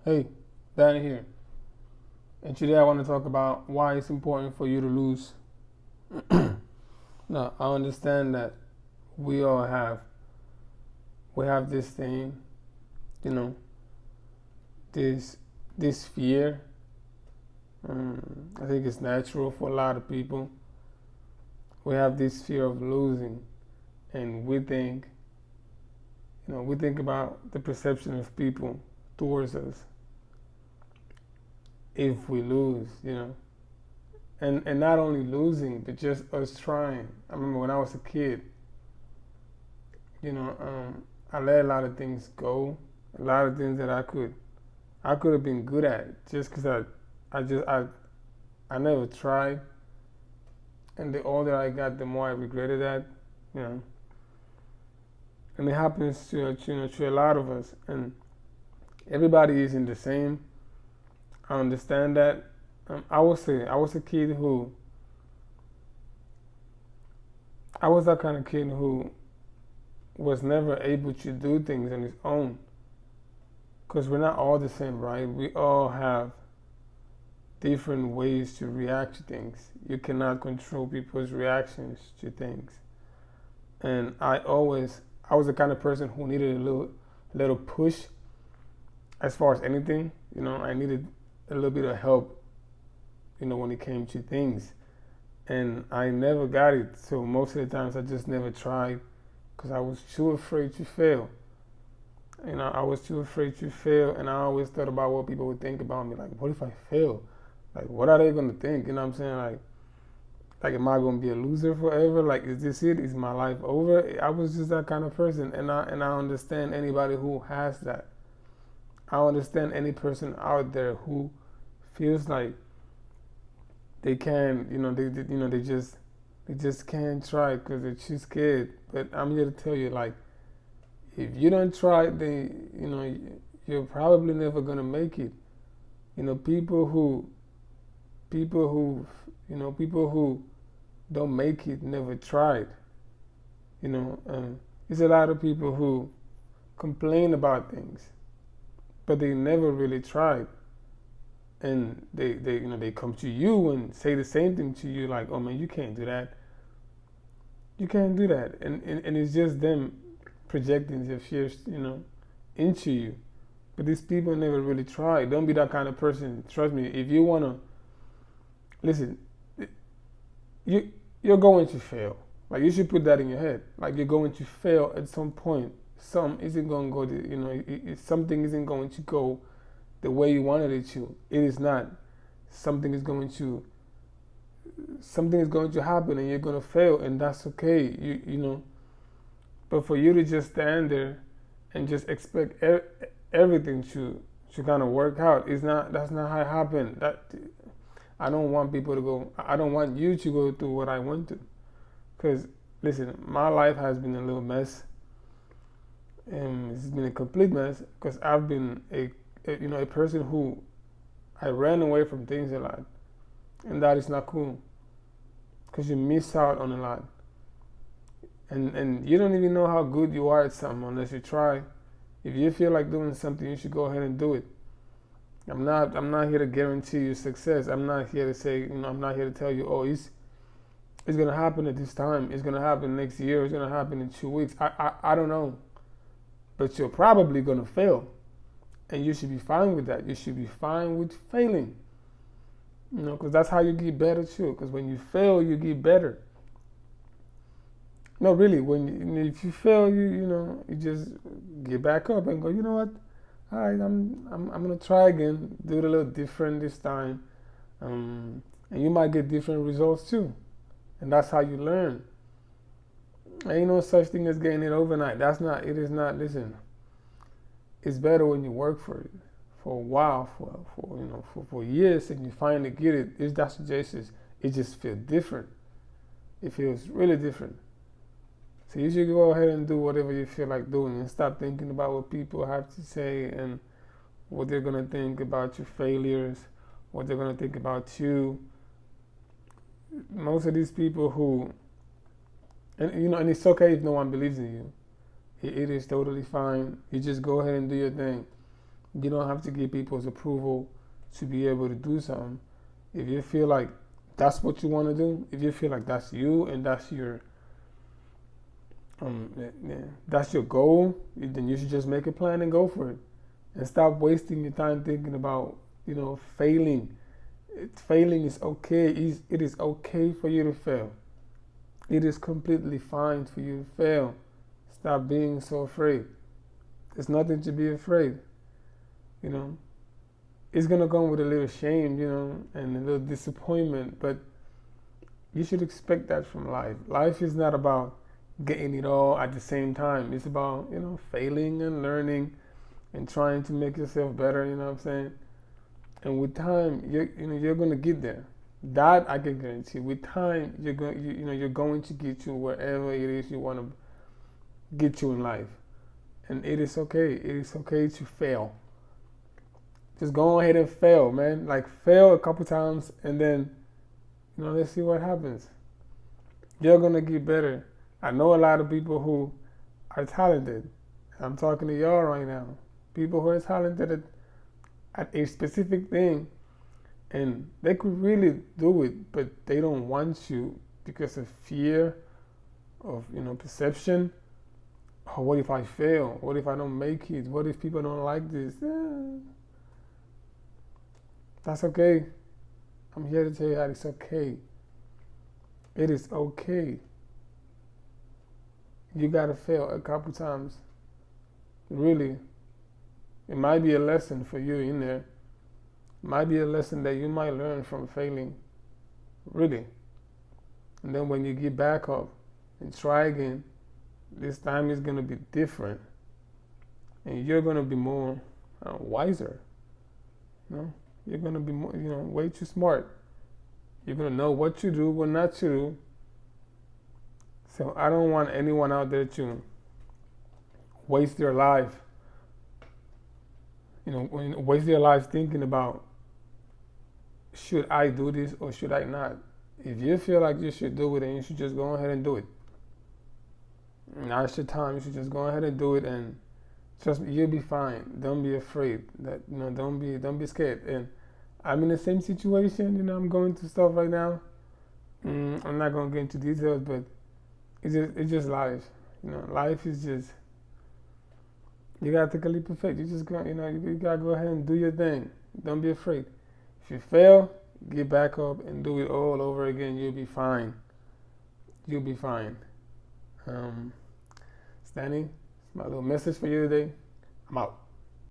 Hey, Dan here. And today I want to talk about why it's important for you to lose. Now, I understand that we all have we have this thing, you know, this this fear. I think it's natural for a lot of people. We have this fear of losing, and we think about the perception of people towards us if we lose, and not only losing, but just us trying. I remember when I was a kid, I let a lot of things go, a lot of things that I could have been good at, just because I never tried, and the older I got, the more I regretted that, you know. And it happens to a lot of us, and everybody isn't the same. I understand that. I would say I was a kid who I was that kind of kid who was never able to do things on his own. Because we're not all the same, right? We all have different ways to react to things. You cannot control people's reactions to things. And I was the kind of person who needed little push as far as anything. I needed a little bit of help, when it came to things. And I never got it. So most of the times I just never tried because I was too afraid to fail. I was too afraid to fail, and I always thought about what people would think about me. Like, what if I fail? Like, what are they gonna think? You know what I'm saying? Like, am I gonna be a loser forever? Like, is this it? Is my life over? I was just that kind of person, and I understand anybody who has that. I understand any person out there who feels like they can, they just can't try because they're too scared. But I'm here to tell you, like, if you don't try, then you're probably never gonna make it. People who don't make it never tried. There's a lot of people who complain about things, but they never really tried. And they come to you and say the same thing to you, like, oh man, you can't do that. You can't do that. And it's just them projecting their fears, into you. But these people never really try. Don't be that kind of person. Trust me, if you wanna listen, you're going to fail. Like, you should put that in your head. Like, you're going to fail at some point. Something isn't going to go. Something isn't going to go the way you wanted it to. It is not. Something is going to happen, and you're going to fail, and that's okay. But for you to just stand there and just expect everything to kind of work out, that's not how it happened. I don't want people to go. I don't want you to go through what I went through. Because listen, my life has been a little mess, and it's been a complete mess. Because I've been a person who I ran away from things a lot, and that is not cool. Because you miss out on a lot, and you don't even know how good you are at something unless you try. If you feel like doing something, you should go ahead and do it. I'm not here to guarantee you success. I'm not here to say, I'm not here to tell you, oh, it's gonna happen at this time. It's gonna happen next year. It's gonna happen in 2 weeks. I don't know, but you're probably gonna fail, and you should be fine with that. You should be fine with failing. Because that's how you get better too. Because when you fail, you get better. No, really, if you fail, you just get back up and go, you know what? All right, I'm gonna try again, do it a little different this time, and you might get different results too, and that's how you learn. Ain't no such thing as getting it overnight. It is not. Listen, it's better when you work for it for a while, for years, and you finally get it. It just feels different. It feels really different. So you should go ahead and do whatever you feel like doing, and stop thinking about what people have to say and what they're gonna think about your failures, what they're gonna think about you. Most of these people who, and it's okay if no one believes in you. It is totally fine. You just go ahead and do your thing. You don't have to get people's approval to be able to do something. If you feel like that's what you want to do, if you feel like that's you and that's your that's your goal, then you should just make a plan and go for it, and stop wasting your time thinking about failing. Failing is okay. It is okay for you to fail. It is completely fine for you to fail. Stop being so afraid. There's nothing to be afraid. It's gonna come with a little shame, and a little disappointment, but you should expect that from life. Life is not about getting it all at the same time. It's about, failing and learning and trying to make yourself better, you know what I'm saying? And with time, you're gonna get there. That I can guarantee. With time, you're going to get you wherever it is you want to get you in life. And it is okay. It is okay to fail. Just go ahead and fail, man. Like, fail a couple times, and then, let's see what happens. You're gonna get better. I know a lot of people who are talented. I'm talking to y'all right now. People who are talented at a specific thing, and they could really do it, but they don't want to because of fear of perception. Oh, what if I fail? What if I don't make it? What if people don't like this? That's okay. I'm here to tell you that it's okay. It is okay. You gotta fail a couple times. Really. It might be a lesson for you in there. It might be a lesson that you might learn from failing. Really. And then when you get back up and try again, this time is gonna be different. And you're gonna be more wiser. You're gonna be more, way too smart. You're gonna know what to do, what not to do. So I don't want anyone out there to waste their life. Waste their lives thinking about, should I do this or should I not? If you feel like you should do it, then you should just go ahead and do it. Now it's your time. You should just go ahead and do it, and trust me, you'll be fine. Don't be afraid. Don't be scared. And I'm in the same situation. I'm going through stuff right now. I'm not gonna get into details, but it's just life. Life is just, you gotta take a leap of faith. You just go, you gotta go ahead and do your thing. Don't be afraid. If you fail, get back up and do it all over again. You'll be fine. You'll be fine. Stanley, it's my little message for you today. I'm out.